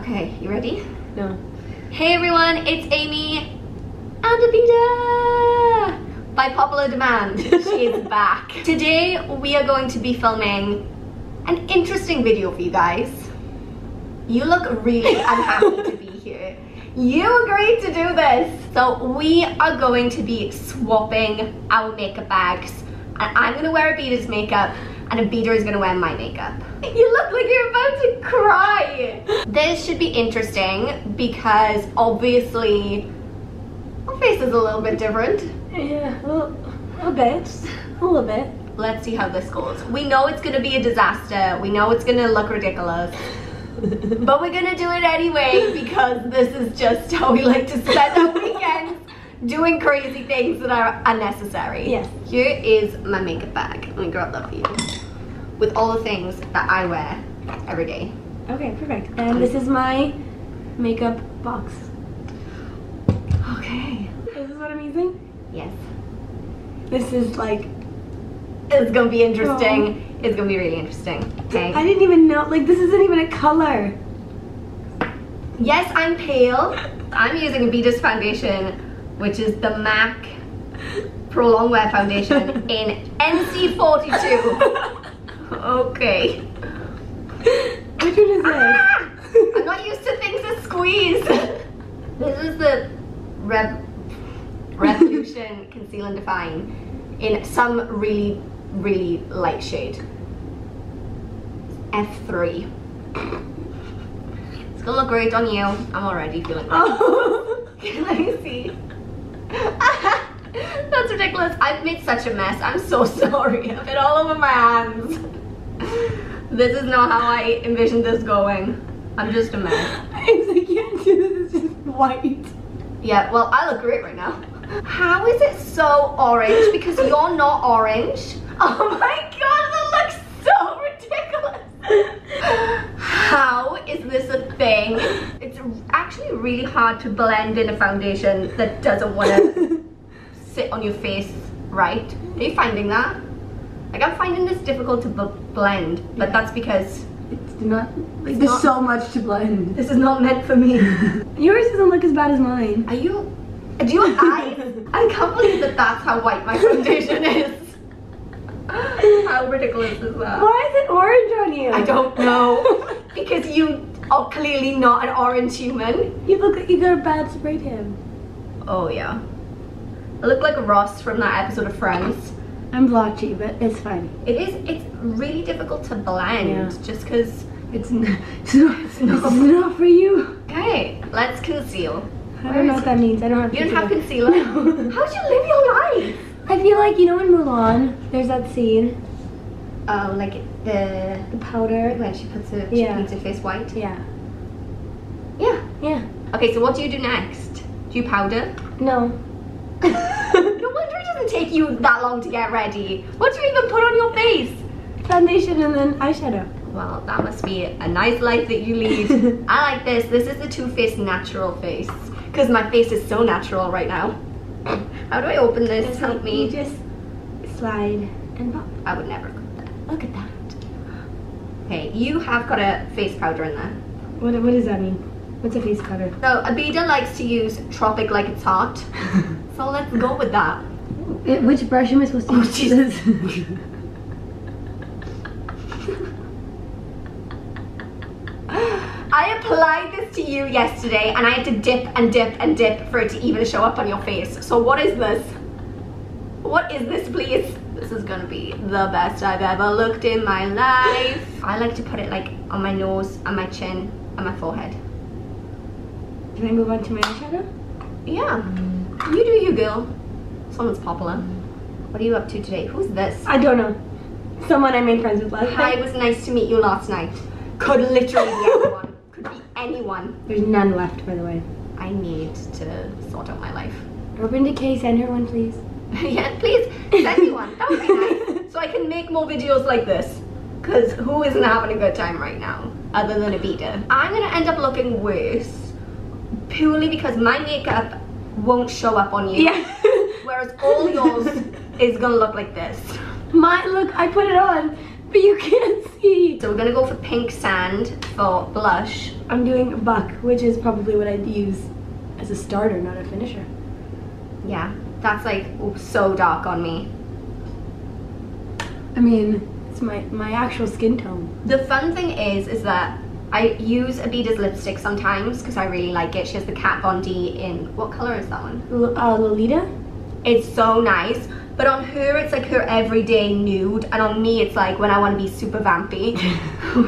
Okay, you ready? No. Hey everyone, it's Amy and Abida! By popular demand, she is back. Today we are going to be filming an interesting video for you guys. You look really unhappy to be here. You agreed to do this. So we are going to be swapping our makeup bags. And I'm gonna wear Abida's makeup and Abida is gonna wear my makeup. You look like you're about to cry. This should be interesting because obviously our face is a little bit different. Yeah, a little bit. Let's see how this goes. We know it's gonna be a disaster. We know it's gonna look ridiculous. But we're gonna do it anyway because this is just how we like to spend our weekends, doing crazy things that are unnecessary. Yes. Here is my makeup bag. Let me grab that for you. With all the things that I wear every day. Okay, perfect. And this is my makeup box. Okay. Is this what I'm using? Yes. This is like... It's gonna be interesting. It's gonna be really interesting. Okay. I didn't even know, like this isn't even a color. Yes, I'm pale. I'm using Abida's foundation, which is the MAC Pro Long Wear Foundation in NC42. Okay. Which one is this? I'm not used to things that squeeze. This is the Revolution Conceal and Define in some really, really light shade. F3. It's gonna look great on you. I'm already feeling great. Oh. Let me see. That's ridiculous. I've made such a mess. I'm so sorry. I've been all over my hands. This is not how I envisioned this going. I'm just a mess. I can't do this. It's just white. Yeah, well, I look great right now. How is it so orange? Because you're not orange. Oh my god, that looks so ridiculous. How is this a thing? It's actually really hard to blend in a foundation that doesn't want to sit on your face right. Are you finding that? Like, I'm finding this difficult to blend, but that's because it's not, like, there's so much to blend. This is not meant for me. Yours doesn't look as bad as mine. Do you have eyes? I can't believe that that's how white my foundation is. How ridiculous is that? Why is it orange on you? I don't know. Because you are clearly not an orange human. You look like you got a bad spray tan. Oh yeah. I look like Ross from that episode of Friends. I'm blotchy, but it's fine. It's really difficult to blend just because it's not for you. Okay, let's conceal. I don't know what that means. I don't have You don't have concealer? No. How'd you live your life? I feel like, you know in Mulan, there's that scene. Oh, like the powder. When she paints her face white? Yeah. Yeah. Yeah. Okay, so what do you do next? Do you powder? No. No wonder it doesn't take you that long to get ready. What do you even put on your face? Foundation and then eyeshadow. Well, that must be a nice life that you lead. I like this. This is the Too Faced natural face. Because my face is so natural right now. How do I open this? Just Help me. You just slide and pop. I would never do that. Look at that. Okay, you have got a face powder in there. What does that mean? What's a face powder? So, Abida likes to use Tropic Like It's Hot. So let's go with that. Which brush am I supposed to use? I applied this to you yesterday and I had to dip and dip and dip for it to even show up on your face. So what is this? What is this, please? This is gonna be the best I've ever looked in my life. I like to put it like on my nose, on my chin, on my forehead. Can I move on to my eyeshadow? Yeah. You do you, girl. Someone's popular. What are you up to today? Who's this? I don't know. Someone I made friends with last night. Hi, it was nice to meet you last night. Could literally be anyone. Could be anyone. There's none left, by the way. I need to sort out my life. Urban Decay, send her one, please. Yeah, please send me one. That would be nice. So I can make more videos like this. Because who isn't having a good time right now? Other than Abida. I'm going to end up looking worse. Purely because my makeup won't show up on you. Yeah. Whereas all yours is going to look like this. Look, I put it on. But you can't see. So we're gonna go for pink sand for blush. I'm doing buck, which is probably what I'd use as a starter, not a finisher. Yeah, that's like so dark on me. I mean, it's my actual skin tone. The fun thing is that I use Abida's lipstick sometimes because I really like it. She has the Kat Von D in, what color is that one? Lolita? It's so nice. But on her, it's like her everyday nude. And on me, it's like when I want to be super vampy.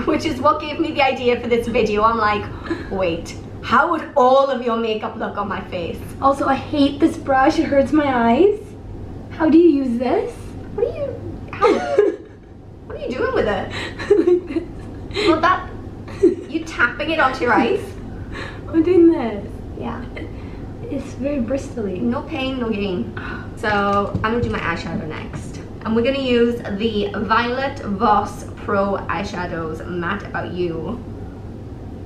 Which is what gave me the idea for this video. I'm like, wait, how would all of your makeup look on my face? Also, I hate this brush. It hurts my eyes. How do you use this? What are you doing with it? Like this. Well, that, you tapping it onto your eyes? I'm doing this. Yeah. It's very bristly. No pain, no gain. So I'm gonna do my eyeshadow next. And we're gonna use the Violet Voss Pro Eyeshadows Matte About You.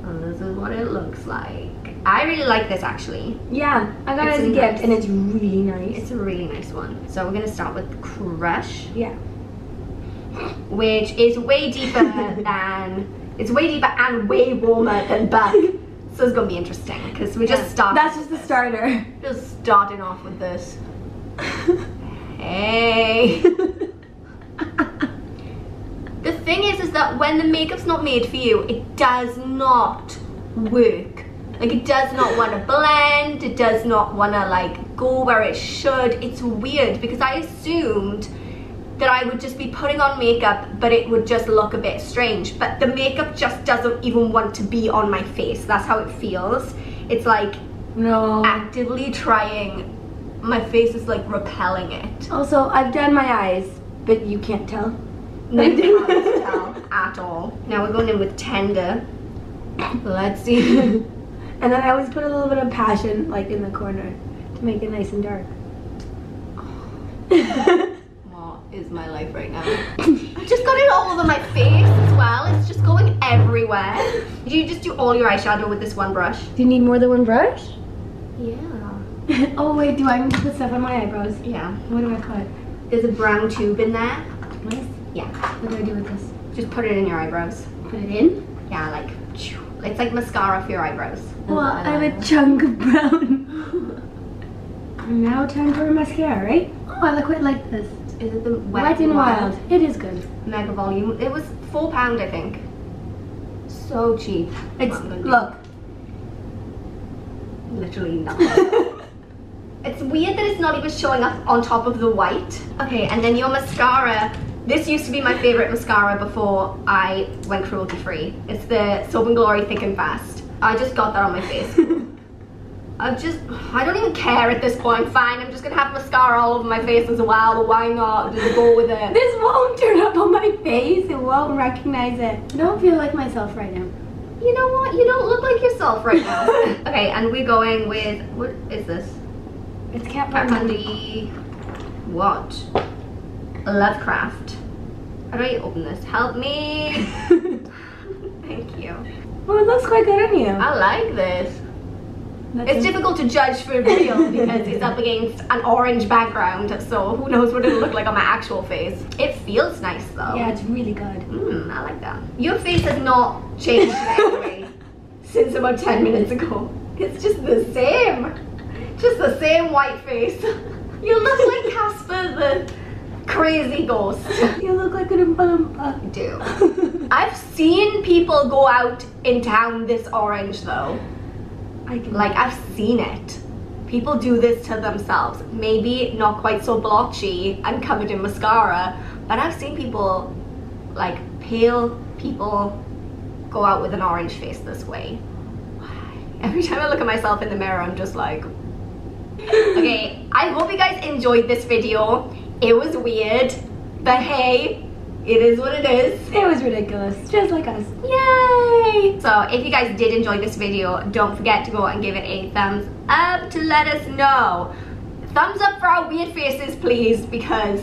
And this is what it looks like. I really like this actually. Yeah, I got it as a gift and it's really nice. It's a really nice one. So we're gonna start with Crush. Yeah. Which is way deeper than, it's way deeper and way warmer than Buck. So it's gonna be interesting because we just started. That's just the starter. Just starting off with this. Hey. The thing is that when the makeup's not made for you, it does not work. Like it does not want to blend. It does not want to like go where it should. It's weird because I assumed that I would just be putting on makeup but it would just look a bit strange, but the makeup just doesn't even want to be on my face. That's how it feels. It's like actively trying. My face is like repelling it. Also, I've done my eyes, but you can't tell. No, you can't tell at all. Now we're going in with Tender. Let's see. And then I always put a little bit of Passion like in the corner to make it nice and dark. Is my life right now. I just got it all over my face as well. It's just going everywhere. Do you just do all your eyeshadow with this one brush? Do you need more than one brush? Yeah. Oh wait, do I need to put stuff on my eyebrows? Yeah. What do I put? There's a brown tube in there. Nice. Yeah. What do I do with this? Just put it in your eyebrows. Put it in? Yeah, like, it's like mascara for your eyebrows. Well, I have a chunk of brown. Now time for a mascara, right? Oh, I quite like this. Is it the Wet n Wild? It is good. Mega Volume. It was £4, I think. So cheap. It's, look. Literally nothing. It's weird that it's not even showing up on top of the white. Okay, and then your mascara. This used to be my favorite mascara before I went cruelty free. It's the Soap and Glory Thick and Fast. I just got that on my face. I don't even care at this point. Fine, I'm just gonna have mascara all over my face as well. Why not? Just go with it. This won't turn up on my face. It won't recognize it. I don't feel like myself right now. You know what? You don't look like yourself right now. Okay, and we're going with, what is this? It's Kat Von D. What? Lovecraft. How do I open this? Help me. Thank you. Oh, it looks quite good on you. I like this. It's difficult to judge for real because it's up against an orange background, so who knows what it'll look like on my actual face. It feels nice though. Yeah, it's really good. I like that. Your face has not changed in any way since about 10 minutes ago. It's just the same. Just the same white face. You look like Casper the crazy ghost. You look like an Oompa Loompa. You do. I've seen people go out in town this orange though. Like, I've seen it. People do this to themselves. Maybe not quite so blotchy and covered in mascara, but I've seen people, like pale people, go out with an orange face this way. Every time I look at myself in the mirror, I'm just like... Okay, I hope you guys enjoyed this video. It was weird, but hey, it is what it is. It was ridiculous, just like us. Yay! So if you guys did enjoy this video, don't forget to go and give it a thumbs up to let us know. Thumbs up for our weird faces, please, because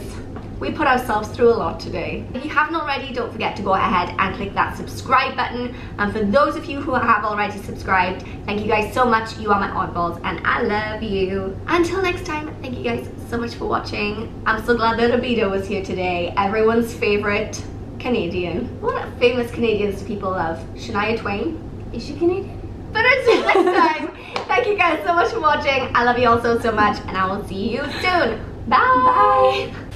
we put ourselves through a lot today. If you haven't already, don't forget to go ahead and click that subscribe button. And for those of you who have already subscribed, thank you guys so much. You are my oddballs and I love you. Until next time, thank you guys so much for watching. I'm so glad that Abida was here today. Everyone's favorite Canadian. What famous Canadians do people love? Shania Twain? Is she Canadian? But until next time, thank you guys so much for watching. I love you all so much, and I will see you soon. Bye. Bye.